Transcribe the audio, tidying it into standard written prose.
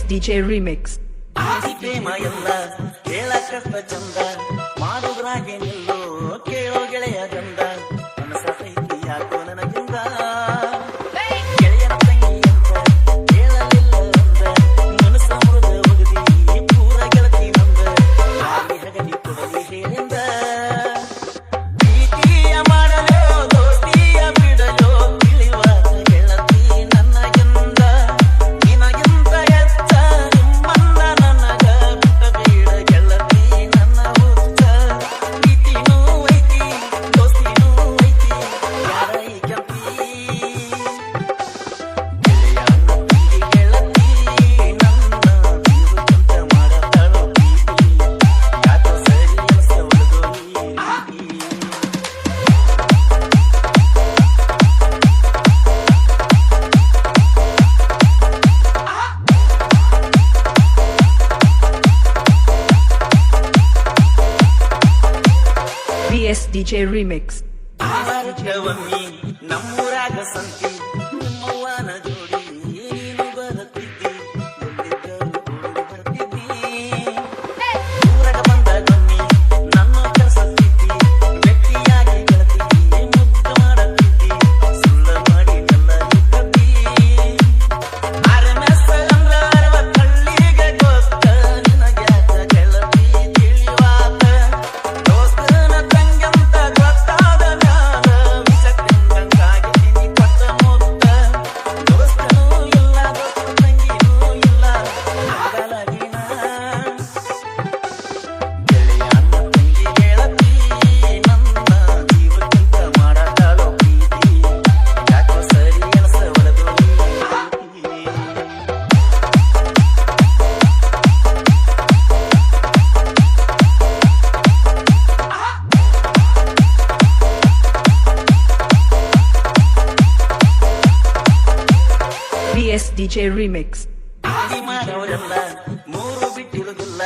DJ Remix. ಪ್ರೇಮ ಎಲ್ಲ ಕೇಳಕಷ್ಟ ಚಂದ ಮಾಡುದ್ರಾಗೆ ನಿಲ್ಲೋ ಕೇಳೋ ಗೆಳೆಯ ಗಂಧ ಮನಸ ಪ್ರೀತಿ ಯಾಕೋ ನನಗಿಂದ ಗೆಳೆಯನ ತಂಗಿ ಅಂತ ಕೇಳಲಿಲ್ಲ ಅಂದ ಮನಸ್ಸ ಮುರಿದ ಒಗದಿ ಪೂರ ಗೆಳತಿ ನಂದ ಯಾರಿ ಹಗಲಿ ಕೊಡಲಿ ಹೇಳಿಂದ ಪ್ರೀತಿಯ ಮಾಡಲೋ ದೋಸ್ತಿಯ ಬಿಡಲೋ ತಿಳಿವಾದ ಗೆಳತಿ ನನಗಿಂದ ನಿನಗಿಂತ ಹೆಚ್ಚ ನಿಮ್ಮನ್ನ ನನಗ ಬಿಟ್ಟ ಬೇಡ ಗೆಳತಿ ನನ್ನ ಹುಚ್ಚ ಪ್ರೀತಿನೂ ಐತಿ ದೋಸ್ತಿನೂ ಐತಿ ಯಾರ ಈ ಗೆಳತಿ ಗೆಳೆಯ ನಂಬಿ ಗೆಳತಿ ನನ್ನ ಜೀವಕ್ಕಂತ ಮಾಡತಾಳೋ ಪ್ರೀತಿ ಯಾಕೋ ಸರಿ ಅನ್ಸವಳದು ಈ ರೀತಿ VS DJ Remix. ವಾರಕ್ಕೊಮ್ಮೆ ನಮ್ಮೂರಾಗ ಸಂತಿ ನಿಮ್ಮವ್ವನ ಜೋಡಿ ನೀನು ಬರುತ್ತಿದ್ದಿ ಎಲ್ಲಿದ್ದರೂ ಓಡಿ ಬರ್ತಿದ್ದಿ ಊರಾಗ ಬಂದಾಗೊಮ್ಮೆ ನನ್ನ ಕರೆಸುತ್ತಿದ್ದಿ ವ್ಯಕ್ತಿಯಾಗಿ ಗೆಳತಿ ಮುಗ್ಧ ಮಾಡತ್ತಿದ್ದಿ ಸುಳ್ಳ ಮಾಡಿ ನೆಲ್ಲ ಇದ್ದದ್ದಿ RMS ಅಂದ್ರ 60 ಹಳ್ಳಿಗೆ ಗೊತ್ತ ನಿನಗ್ಯಾಕ ಗೆಳತಿ ತಿಳಿವಾತ ದೋಸ್ತನ ತಂಗಂತ ಗೊತ್ತಾದ ಮ್ಯಾಲ ವಿಷಕ್ಕಂಗಾಗಿ ತಿಂದಿ ಕೊಟ್ಟ ಮುತ್ತ ದೋಸ್ತನೂ ಇಲ್ಲ ದೋಸ್ತ ತಂಗಿನೂ ಇಲ್ಲ ಹಂಗಾಲಾಗಿನ ಗೆಳೆಯನ ತಂಗಿ ಗೆಳತಿ ನನ್ನ ಜೀವಕ್ಕಿಂತ ಮಾಡತಾಳೋ ಪ್ರೀತಿ ಯಾಕೋ ಸರಿ ಅನ್ಸವಳದು ಈ ರೀತಿ VS DJ Remix. ಪ್ರೀತಿ ಮಾಡೋರೆಲ್ಲ ಮೂರು ಬಿಟ್ಟಿರುವುದಿಲ್ಲ